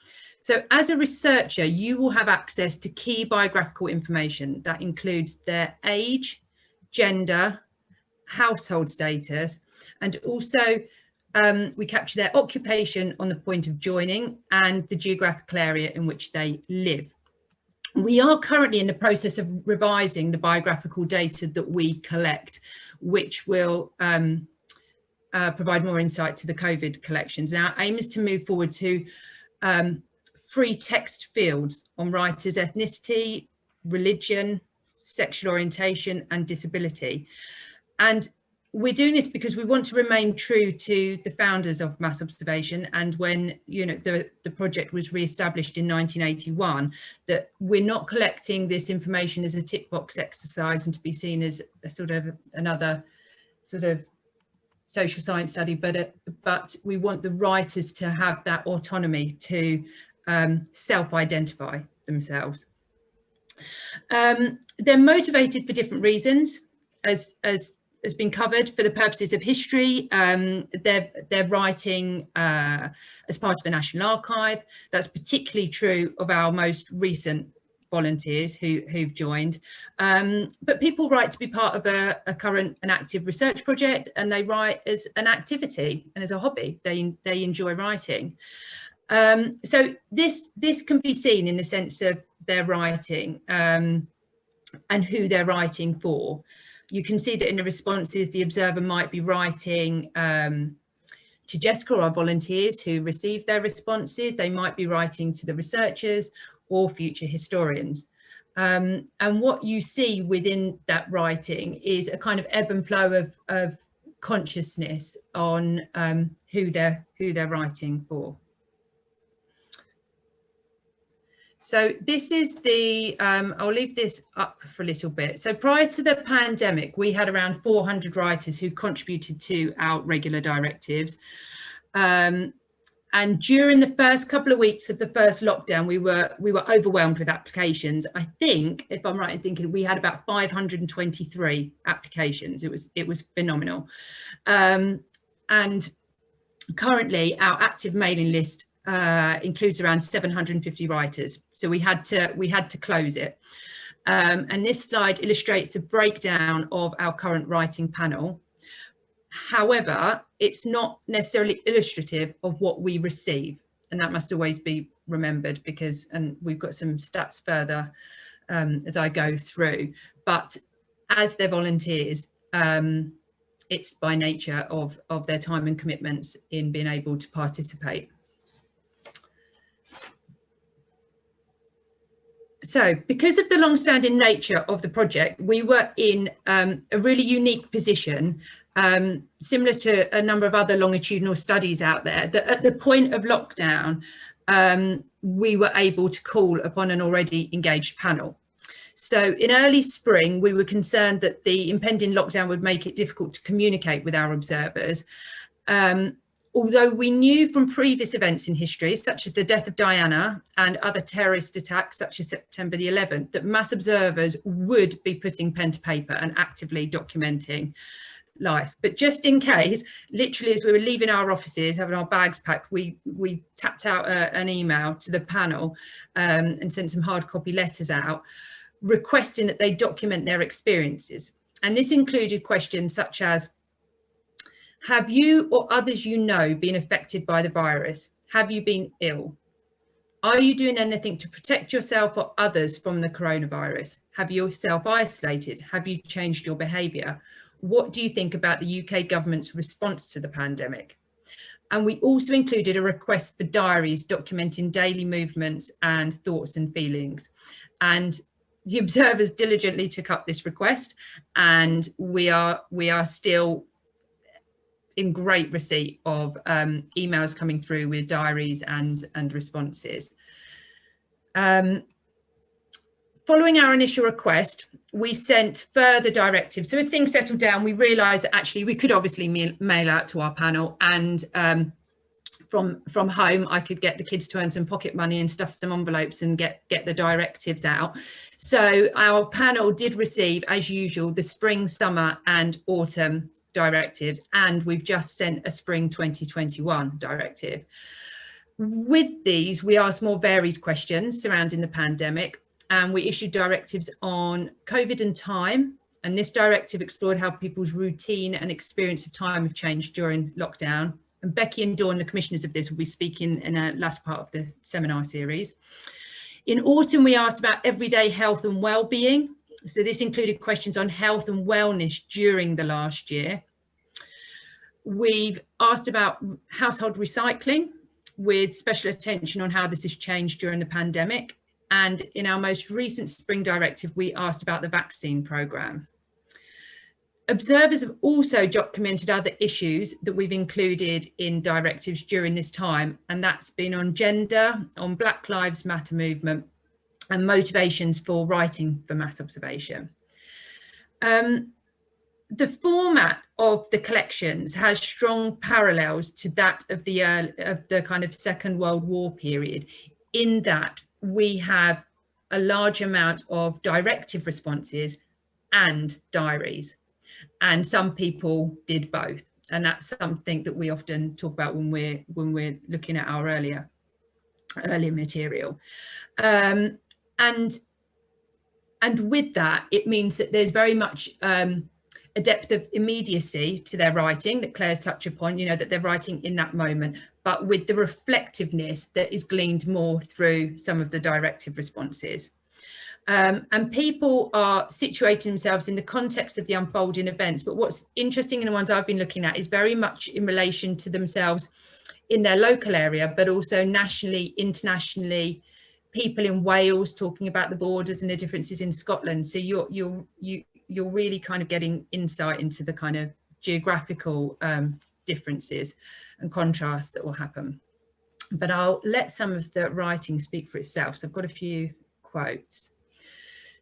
So as a researcher, you will have access to key biographical information that includes their age, gender, household status, and also we capture their occupation on the point of joining and the geographical area in which they live. We are currently in the process of revising the biographical data that we collect, which will provide more insight to the COVID collections. And our aim is to move forward to free text fields on writers' ethnicity, religion, sexual orientation, and disability. And we're doing this because we want to remain true to the founders of mass observation, and when, you know, the project was re-established in 1981, that we're not collecting this information as a tick box exercise and to be seen as a sort of another sort of social science study, but we want the writers to have that autonomy to self-identify themselves. They're motivated for different reasons, as has been covered. For the purposes of history, they're writing as part of the National Archive. That's particularly true of our most recent volunteers who've joined. But people write to be part of a current and active research project, and they write as an activity and as a hobby. They enjoy writing. So this can be seen in the sense of their writing and who they're writing for. You can see that in the responses, the observer might be writing to Jessica or our volunteers who received their responses. They might be writing to the researchers or future historians. And what you see within that writing is a kind of ebb and flow of consciousness on who they're writing for. So this is the, I'll leave this up for a little bit. So prior to the pandemic, we had around 400 writers who contributed to our regular directives. And during the first couple of weeks of the first lockdown, we were overwhelmed with applications. I think, if I'm right in thinking, we had about 523 applications. It was phenomenal. And currently our active mailing list includes around 750 writers, so we had to close it. And this slide illustrates the breakdown of our current writing panel. However, it's not necessarily illustrative of what we receive, and that must always be remembered, because, and we've got some stats further as I go through, but as they're volunteers, it's by nature of their time and commitments in being able to participate. So because of the long-standing nature of the project, we were in a really unique position, similar to a number of other longitudinal studies out there, that at the point of lockdown, we were able to call upon an already engaged panel. So in early spring, we were concerned that the impending lockdown would make it difficult to communicate with our observers. Although we knew from previous events in history, such as the death of Diana and other terrorist attacks, such as September the 11th, that mass observers would be putting pen to paper and actively documenting life. But just in case, literally as we were leaving our offices, having our bags packed, we tapped out an email to the panel and sent some hard copy letters out requesting that they document their experiences. And this included questions such as, have you or others you know been affected by the virus? Have you been ill? Are you doing anything to protect yourself or others from the coronavirus? Have you self-isolated? Have you changed your behaviour? What do you think about the UK government's response to the pandemic? And we also included a request for diaries documenting daily movements and thoughts and feelings. And the observers diligently took up this request, and we are still in great receipt of emails coming through with diaries and responses. Following our initial request, we sent further directives. So as things settled down, we realised that actually we could obviously mail out to our panel, and from home I could get the kids to earn some pocket money and stuff some envelopes and get the directives out. So our panel did receive, as usual, the spring, summer and autumn directives, and we've just sent a spring 2021 directive. With these, we asked more varied questions surrounding the pandemic, and we issued directives on COVID and time. And this directive explored how people's routine and experience of time have changed during lockdown. And Becky and Dawn, the commissioners of this, will be speaking in a last part of the seminar series. In autumn, we asked about everyday health and well-being. So this included questions on health and wellness during the last year. We've asked about household recycling, with special attention on how this has changed during the pandemic. And in our most recent spring directive, we asked about the vaccine programme. Observers have also documented other issues that we've included in directives during this time, and that's been on gender, on Black Lives Matter movement, and motivations for writing for mass observation. The format of the collections has strong parallels to that of the kind of Second World War period, in that we have a large amount of directive responses and diaries, and some people did both, and that's something that we often talk about when we're looking at our earlier material. And with that, it means that there's very much a depth of immediacy to their writing that Claire's touched upon, you know, that they're writing in that moment, but with the reflectiveness that is gleaned more through some of the directive responses. And people are situating themselves in the context of the unfolding events. But what's interesting in the ones I've been looking at is very much in relation to themselves in their local area, but also nationally, internationally, people in Wales talking about the borders and the differences in Scotland. So you're really kind of getting insight into the kind of geographical differences and contrasts that will happen. But I'll let some of the writing speak for itself. So I've got a few quotes.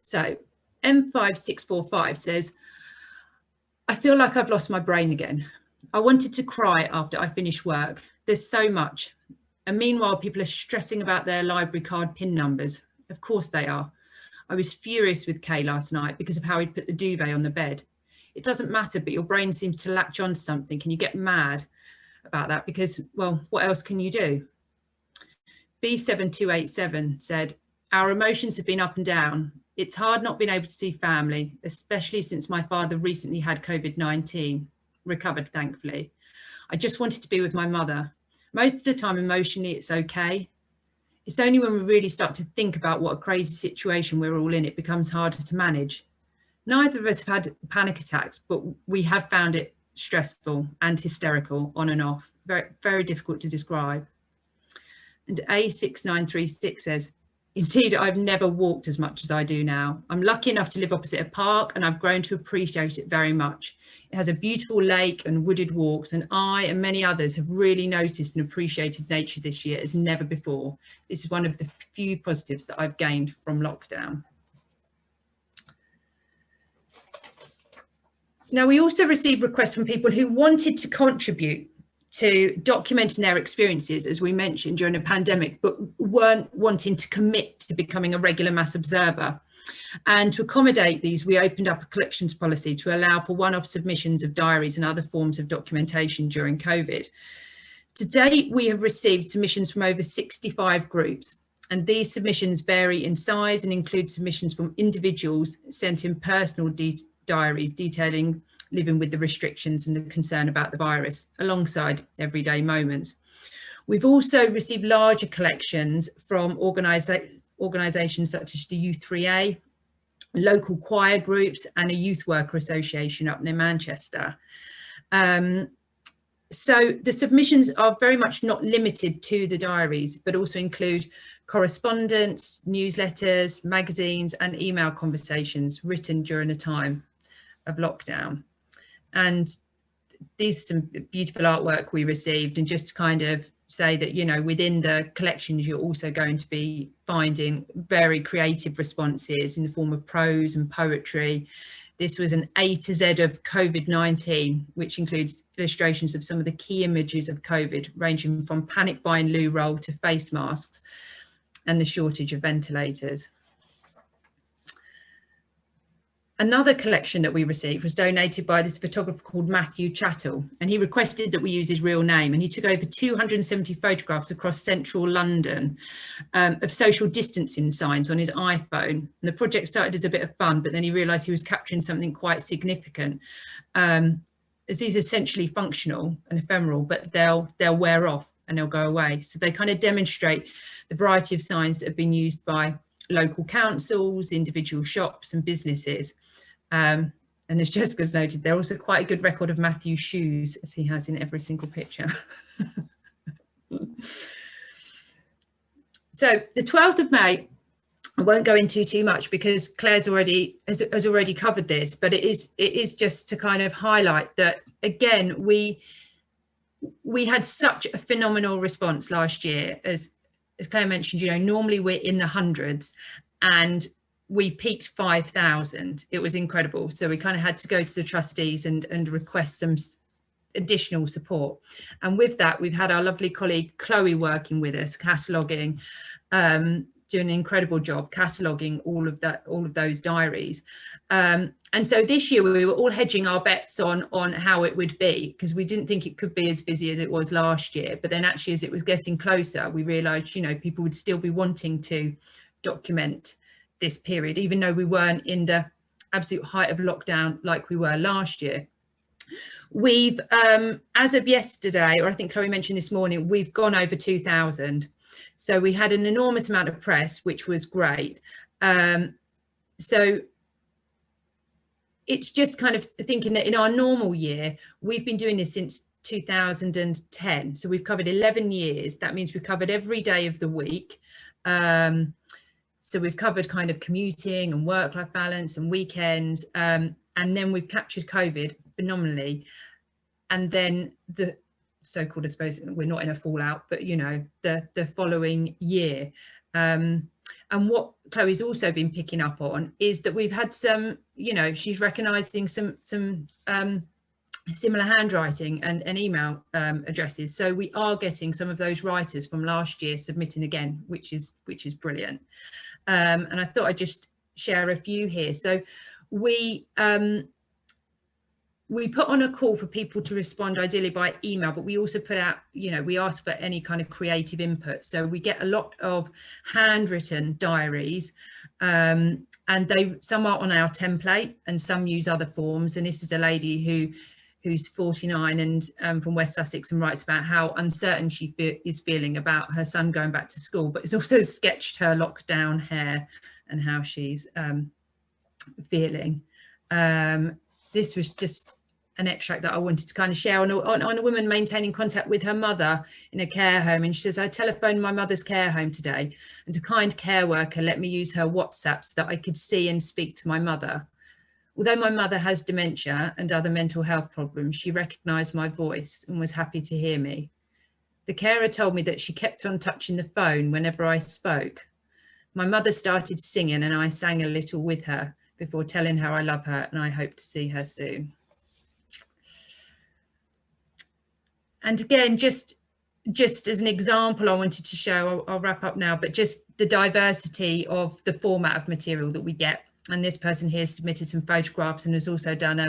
So M5645 says, I feel like I've lost my brain again. I wanted to cry after I finished work. There's so much. And meanwhile, people are stressing about their library card PIN numbers. Of course they are. I was furious with Kay last night because of how he'd put the duvet on the bed. It doesn't matter, but your brain seems to latch on to something and you get mad about that because, well, what else can you do? B7287 said, our emotions have been up and down. It's hard not being able to see family, especially since my father recently had COVID-19, recovered thankfully. I just wanted to be with my mother. Most of the time emotionally it's okay. It's only when we really start to think about what a crazy situation we're all in, it becomes harder to manage. Neither of us have had panic attacks, but we have found it stressful and hysterical on and off, very, very difficult to describe. And A6936 says, indeed, I've never walked as much as I do now. I'm lucky enough to live opposite a park and I've grown to appreciate it very much. It has a beautiful lake and wooded walks, and I and many others have really noticed and appreciated nature this year as never before. This is one of the few positives that I've gained from lockdown. Now, we also received requests from people who wanted to contribute to documenting their experiences, as we mentioned, during a pandemic, but weren't wanting to commit to becoming a regular mass observer. And to accommodate these, we opened up a collections policy to allow for one-off submissions of diaries and other forms of documentation during COVID. To date, we have received submissions from over 65 groups, and these submissions vary in size and include submissions from individuals sent in personal diaries detailing living with the restrictions and the concern about the virus, alongside everyday moments. We've also received larger collections from organisations such as the U3A, local choir groups, and a youth worker association up near Manchester. So the submissions are very much not limited to the diaries, but also include correspondence, newsletters, magazines, and email conversations written during a time of lockdown. And these are some beautiful artwork we received, and just to kind of say that, you know, within the collections, you're also going to be finding very creative responses in the form of prose and poetry. This was an A to Z of COVID-19, which includes illustrations of some of the key images of COVID, ranging from panic buying loo roll to face masks and the shortage of ventilators. Another collection that we received was donated by this photographer called Matthew Chattle, and he requested that we use his real name, and he took over 270 photographs across central London of social distancing signs on his iPhone. And the project started as a bit of fun, but then he realised he was capturing something quite significant, as these are essentially functional and ephemeral, but they'll wear off and they'll go away. So they kind of demonstrate the variety of signs that have been used by local councils, individual shops and businesses. And as Jessica's noted, they're also quite a good record of Matthew's shoes, as he has in every single picture. So the 12th of May, I won't go into too much because Claire's has already covered this, but it is just to kind of highlight that, again, we had such a phenomenal response last year. As Claire mentioned, you know, normally we're in the hundreds, and we peaked 5,000. It was incredible. So we kind of had to go to the trustees and request some additional support. And with that, we've had our lovely colleague Chloe working with us, cataloguing, doing an incredible job cataloguing all of those diaries. And so this year we were all hedging our bets on how it would be, because we didn't think it could be as busy as it was last year. But then actually, as it was getting closer, we realised, you know, people would still be wanting to document this period, even though we weren't in the absolute height of lockdown like we were last year. We've, as of yesterday, or I think Chloe mentioned this morning, we've gone over 2,000. So we had an enormous amount of press, which was great. So it's just kind of thinking that in our normal year, we've been doing this since 2010. So we've covered 11 years. That means we've covered every day of the week. So we've covered kind of commuting and work-life balance and weekends. And then we've captured COVID phenomenally. And then the so-called, I suppose, we're not in a fallout, but, you know, the following year. And what Chloe's also been picking up on is that we've had some, you know, she's recognising some similar handwriting and email addresses. So we are getting some of those writers from last year submitting again, which is brilliant. And I thought I'd just share a few here. So we put on a call for people to respond ideally by email, but we also put out, you know, we ask for any kind of creative input. So we get a lot of handwritten diaries, and some are on our template and some use other forms. And this is a lady who's 49 and from West Sussex, and writes about how uncertain she is feeling about her son going back to school, but it's also sketched her lockdown hair and how she's feeling. This was just an extract that I wanted to kind of share on a woman maintaining contact with her mother in a care home. And she says, I telephoned my mother's care home today, and a kind care worker let me use her WhatsApp so that I could see and speak to my mother. Although my mother has dementia and other mental health problems, she recognised my voice and was happy to hear me. The carer told me that she kept on touching the phone whenever I spoke. My mother started singing and I sang a little with her before telling her I love her and I hope to see her soon. And again, just just as an example, I wanted to show, I'll wrap up now, but just the diversity of the format of material that we get. And this person here submitted some photographs and has also done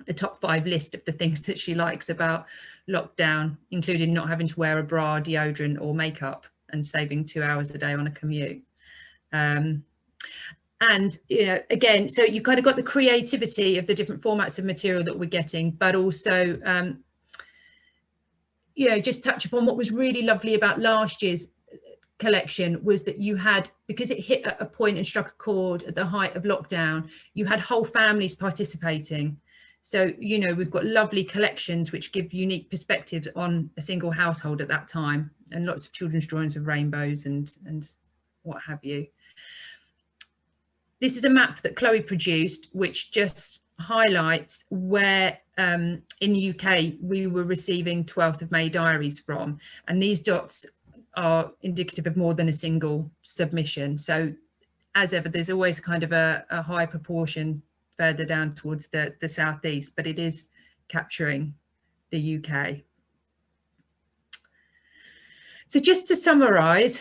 a top 5 list of the things that she likes about lockdown, including not having to wear a bra, deodorant or makeup, and saving 2 hours a day on a commute. And, you know, again, so you kind of got the creativity of the different formats of material that we're getting, but also, you know, just touch upon what was really lovely about last year's collection was that you had, because it hit at a point and struck a chord at the height of lockdown, you had whole families participating. So, you know, we've got lovely collections which give unique perspectives on a single household at that time, and lots of children's drawings of rainbows and what have you. This is a map that Chloe produced, which just highlights where in the UK we were receiving 12th of May diaries from, and these dots are indicative of more than a single submission. So as ever, there's always kind of a high proportion further down towards the southeast, but it is capturing the UK. So just to summarise,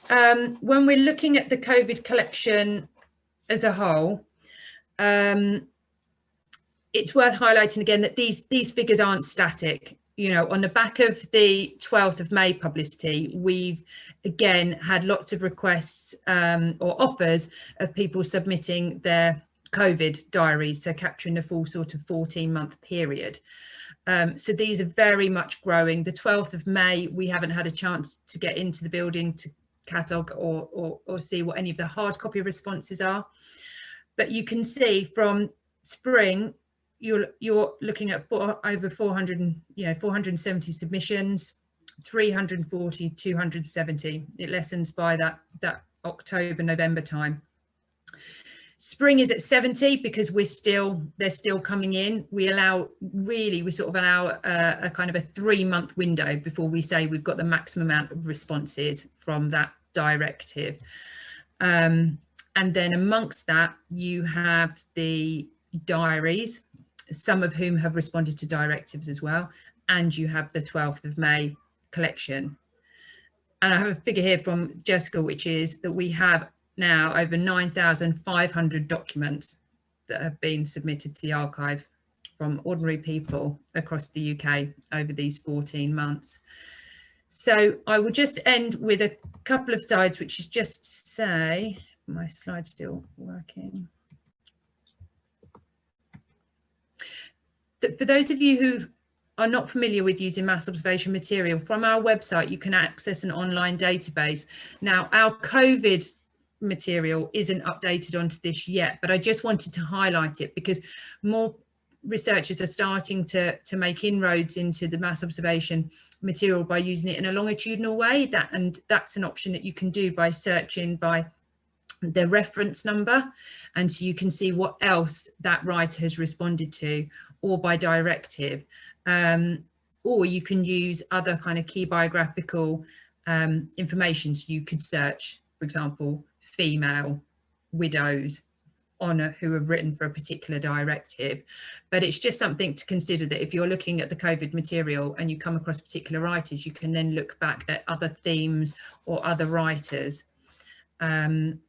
when we're looking at the COVID collection as a whole, it's worth highlighting again that these figures aren't static. You know, on the back of the 12th of May publicity, we've again had lots of requests or offers of people submitting their COVID diaries, so capturing the full sort of 14-month period. So these are very much growing. The 12th of May, we haven't had a chance to get into the building to catalogue or see what any of the hard copy responses are. But you can see from spring, you're looking at over 470 submissions, 340, 270. It lessens by that October, November time. Spring is at 70 because they're still coming in. We sort of allow a kind of a 3-month window before we say we've got the maximum amount of responses from that directive. And then amongst that, you have the diaries, some of whom have responded to directives as well, and you have the 12th of May collection. And I have a figure here from Jessica, which is that we have now over 9,500 documents that have been submitted to the archive from ordinary people across the UK over these 14 months. So I will just end with a couple of slides, which is just say, my slide's still working. For those of you who are not familiar with using mass observation material, from our website, you can access an online database. Now, our COVID material isn't updated onto this yet, but I just wanted to highlight it because more researchers are starting to make inroads into the mass observation material by using it in a longitudinal way. That's an option that you can do by searching by the reference number, and so you can see what else that writer has responded to, or by directive, or you can use other kind of key biographical information. So you could search, for example, female widows who have written for a particular directive. But it's just something to consider, that if you're looking at the COVID material and you come across particular writers, you can then look back at other themes or other writers. And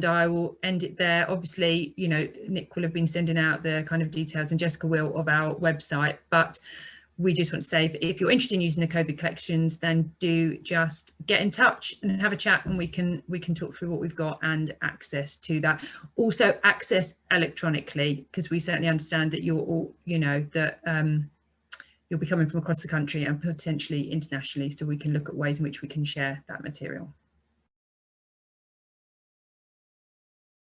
I will end it there. Obviously, you know, Nick will have been sending out the kind of details, and Jessica will, of our website, but we just want to say that if you're interested in using the COVID collections, then do just get in touch and have a chat, and we can talk through what we've got and access to that. Also access electronically, because we certainly understand that you're all, you know, that you'll be coming from across the country and potentially internationally, so we can look at ways in which we can share that material.